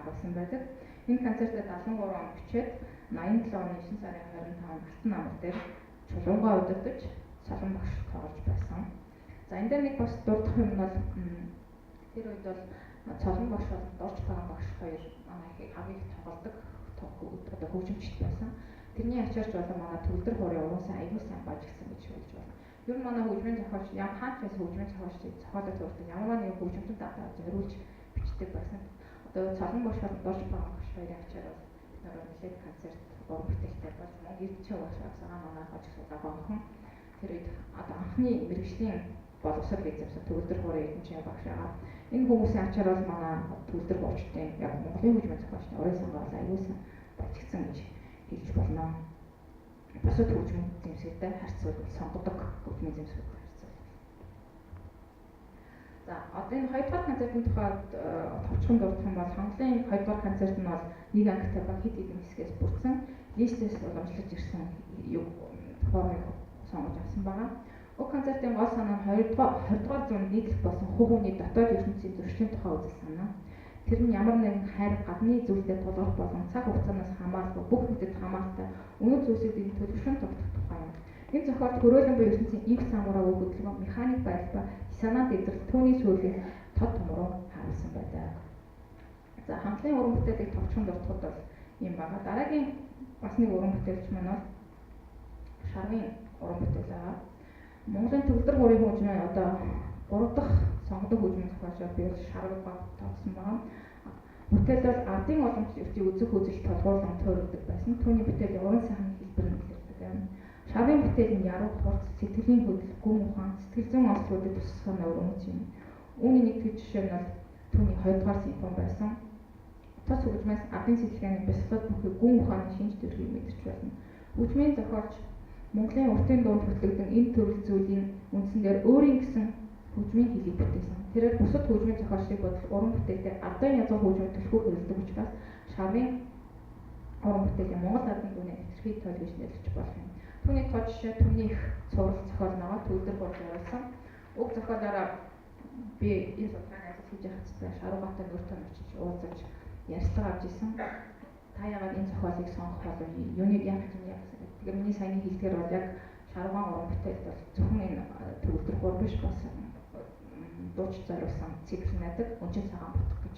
харуулсан байдаг. Энэ концертод 73 он бичээд 87 оны 9 сарын 25-нд Алтан намар дээр чулуунгаа удирдаж солон багш тоглож байсан. За энэ дээр нэг бас дурдах юм бол тэр үед бол солон багш бол дорж байгаа багш хоёр манай хамгийн их тоглодог одоо хөгжимчд байсан. Тэрний ачаарч болон манай төгөлдөр хуурын уруусаа аягүй сайн бажигсан гэж хэлж байна. Ер нь манай хөгжмийн зохиолч ямар хаач байсан хөгжмийн зохиолч зохиолоо төрөлтөд ямар нэг хөгжимтэн дата зориулж бичдэг байсан. Одоо солон багш бол дорж байгаа багш хоёрын ачаар бол нэр нэлээд концерт уран бүтээлтэй болж мөн ирчээ багшаа манай хожиг суулгаа гонхон тэр үед одоо анхны мэрэгжлийн боловсрол эзэмсэн төгөлдөр хуурын эзэмшээ багшаа. Энэ хүмүүсийн ачаар бол манай төгөлдөр хуурчдын яг Монголын хөгжмийн зохиолчны уран самбал аягүйсан бажигсан гэж хэлж болно. Бусад хөгжмийн зэмсэгтэй харьцуулбал сонгодог хөгжмийн зэмсэгтэй харьцуулбал. За одоо энэ хоёрдугаар концертын тухайд товчхон дурдах юм бол Хонголын хоёрдугаар концерт нь бол нэг ангитай ба хэд хэдэн хэсгээс бүрдсэн листээс уламжлаж ирсэн формыг сонгож авсан байгаа. Уг концертын гол санаа нь 20-р зуунд нийтлэх болсон хүүхний дотоод ертөнцийн зөрчлийн тухай үзэл санаа. Тэр нь ямар нэгэн хайр гадны зүйлдээ тулгарх болон цаг хугацаанаас хамаарахгүй бүх хүндэд хамаартай өнөө зүйлсүүдийн төлөвшөн тогтох тухай юм. Энэ зохиолч хөрөөлөн буй ертөнцийн инх самураагүй хөдөлгөөн механик байдал ба санаанд эзрэл түүний сүүлийн тод томроо харуулсан байдаг. За Хонголын уран бүтээлийг товчхон дурдахад бол юм байна. Дараагийн бас нэг уран бүтээлч маань бол Шарвын уран бүтээл байгаа. Монголын төгөлдөр хуурын хөгжмийн одоо 3 дахь сонгодог хөгжмийн зохиолчор би Шарвыг тооцсон байгаа. Бүтээл бол ардын уламж ертөнцийн үзэх үзэл толгуурлан тойрогддог байсан. Түүний бүтээл уран сайхны хэлбэрээр илэрдэг. Шарвын бүтээл нь яруу хурц, сэтгэлийн хөдөл, гүн ухаан, сэтгэл зүйн онцлогуудыг тусгах нь өрөмж юм. Үүний нэг төв жишээ нь бол түүний 2-р симфони байсан. Тус хөгжмээс ардын сэтгэлгээний бясалгал бүхий гүн ухааны шинж төрхийг мэдэрч байна. Хөгжмийн зохиолч Монголын уртын дунд хөтлөгдөн энэ төрөл зүйлийн үндсэн дээр өөрийн гэсэн хөгжмийн хэлийг бүтээсэн. Тэрээр бусад хөгжмийн зохиолчдыг бодол уран бүтээлээр ардын язгуу хөгжмөд төлхөө хэрэглэдэг учраас Шарвын уран бүтээлийн Монгол ардын дүүний хэтэрхий тойл гэж нэрлэж болох юм. Түүний тоо жишээ түүний их цуврал зохиол байгаа төгөлдөр болж явуулсан. Уг зохиолоороо би энэ судалгааны ажил хийж байхдаа Шарваатай нөртөө очиж уулзаж ярьцлага авч исэн. Та яагаад энэ зохиолыг сонгох болов юуныг яах юм яг тэгэхээр миний саяны хэлдгээр бол яг Шарваан уран бүтээлд бол зөвхөн энэ төгөлдөр хуур биш бас дууч зориулсан цикл байдаг. Үнжин цагаан бутах гэж.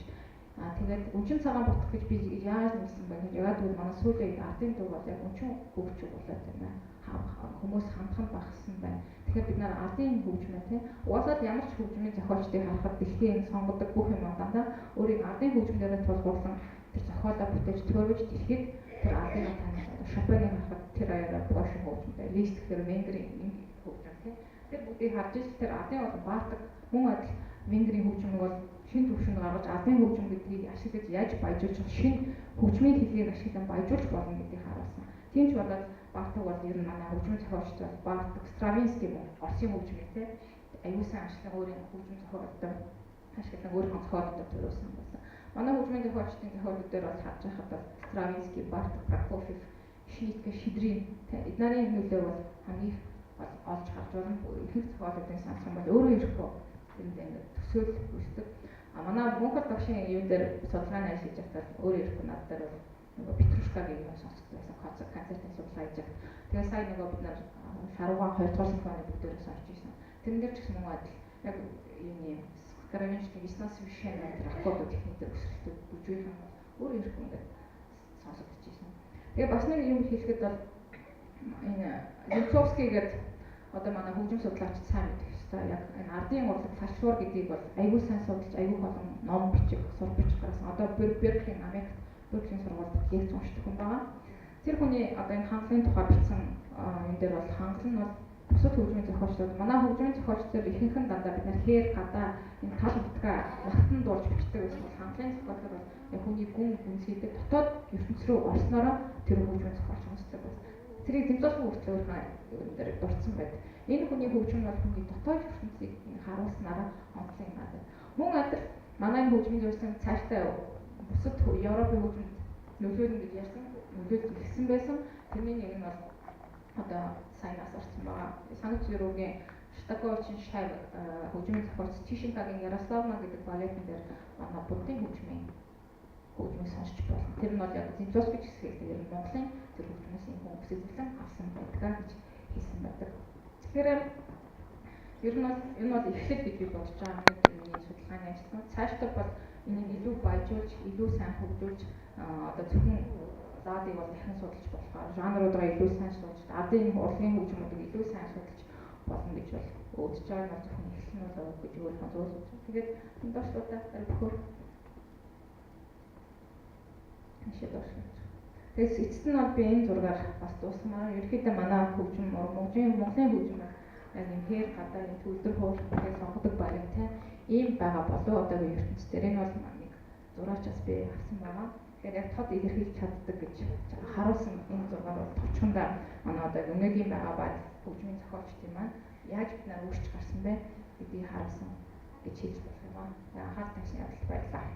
Тэгээд үнжин цагаан бутах гэж би яаж нэлсэн бэ гэхээр яг тэгвэл манай сүүлийн ардын дуу бол яг үнжин хөгжиг болоод байна. Хүмүүс хамтхан багсан байна. Тэгэхээр бид нар ардын хөгжмөө тий угаасаа ямар ч хөгжмийн зохиолчдыг харахад дэлхийн сонгодог бүх юм дандаа өөрийг ардын хөгжмөөрөө тулгуурлан тэр зохиолоо бүтээж төрөж дэлхийг тэр ардын танил Шопены харахад тэр аягаар Польшийн хөгжмөд лист гэхээр Венгрийн хөгжим тий тэр бүгдийг харж ил тэр ардын бол баатар мөн адил Венгрийн хөгжмөг бол шинэ төвшөнд гаргаж ардын хөгжим гэдгийг ашиглаж яаж баяжуулж шинэ хөгжмийн хэлийг ашиглан баяжуулж болно гэдгийг харуулсан. Тийм ч болоод Баатар бол ер нь манай хөгжмийн зохиолч Баатар Стравинский мөн Оросын хөгжмөтэй аюулсан ашиглан өөрийн хөгжим зохиолтой ашиглан өөрийнхөө зохиолтой төрүүлсэн байсан. Манай хөгжмийн зохиолчдын зохиолууд дээр бол харж байхад бол Стравинский, Баатар, Прокофьев, Шнитке, Шидрин эднэрийн нөлөө бол хамгийн олж харж байна. Ихэнх зохиолуудын сонсох юм бол өөрөө ирэхгүй энэ төсөөл үүсдэг. Манай Монгол багшийн юм дээр судалгааны ажил хийж байхдаа өөрөө ирэхгүй над дээр бол нөгөө Петрушкагийн юм сонсдог байсан. Концертын судалгаа хийж байгаа. Тэгээ сая нөгөө бид нар Шарваан 2-р симфоны бүгдээрээс орж ирсэн. Тэрэн дээр ч гэсэн мөн адил яг юм Скравинский, Веснасвишен тэр аккорд техникээр өсрэлтүүд бүжгийнхэн өөрөө ирэхгүй ингээд сонсогдож ирсэн. Тэгээ бас нэг юм хэлэхэд бол энэ Зинцовский гэдэг одоо манай хөгжим судлаач сайн мэдэх ёстой. Яг энэ ардын урлаг фальшуур гэдгийг бол аягүй сайн судалж аягүй олон ном бичих, сурч гаргасан. Одоо Берклийн Америкт Берклийн сургуульд лекц уншдаг хүн байгаа. Тэр хүний одоо энэ хангалын тухай бичсэн энэ дээр бол хангал нь бол бусад хөгжмийн зохиолчдод манай хөгжмийн зохиолчдод ихэнх нь дандаа бид нар хээр гадаа энэ тал утгаа нахтан дуулж бичдэг гэсэн бол хангалын зохиолчдод бол яг хүний гүн үнсийдэг дотоод ертөнц рүү орсноороо тэр хөгжмийн зохиолч сонсдог байна. Тэрийг зэмлүүлсэн хүртэл өөрхөн дээр дурдсан байдаг. Энэ хүний хөгжим бол хүний дотоод ертөнцийг харуулснараа онцлог юм байна. Мөн адил манай хөгжмийн зөвсөн цаашдаа бусад Европын хөгжмөд нөлөөлнө гэж ярьсан, нөлөөлж ирсэн байсан. Тэрний нэг нь бол одоо сайнаас орсон байгаа. Санкт-Петербургийн Штаковичийн шав хөгжмийн зохиолч Тишинкагийн Ярославна гэдэг балетын дээр манай буддын хөгжмийн хөгжмийг сонсч болно. Тэр нь бол яг зэмлүүлэх хэсгийг тэр Монголын тэр хөгжмөөс юм хүмүүс эзэлэн авсан байдаг гэж хэлсэн байдаг. Тэгэхээр ер нь бол энэ бол эхлэл гэж би бодож байгаа нэг юмны судалгааны ажил. Цаашдаа бол энийг илүү баяжуулж, илүү сайн хөгжүүлж одоо зөвхөн заадыг бол дахин судалж болохоор жанруудаа илүү сайн судалж, ардын урлагийн хөгжмүүдийг илүү сайн судалж болно гэж бол үзэж байгаа нь зөвхөн эхлэл нь бол гэж өөрийнхөө зөвлөж байна. Тэгээд доошлуудаа өргөхөөр нэшээ доошлоо. Тэгээс эцэст нь бол би энэ зургаар бас дуусмаар. Ерөнхийдөө манай хөгжим Монголын хөгжим яг юм хээр гадаа юм төлдөр хуурхай сонгодог баян те ийм байгаа болов одоогийн ертөнцийн дээр энэ бол нэг зураачаас би авсан байгаа. Тэгэхээр яг тод илэрхийлж чаддаг гэж харуулсан энэ зургаар бол товчхондоо манай одоо өнөөгийн байгаа бат хөгжмийн зохиолчдын маань яаж бид нар өөрчлөж гарсан бэ гэдгийг харуулсан гэж хэлж болох юм аа. Анхаарал тавьсанд баярлалаа.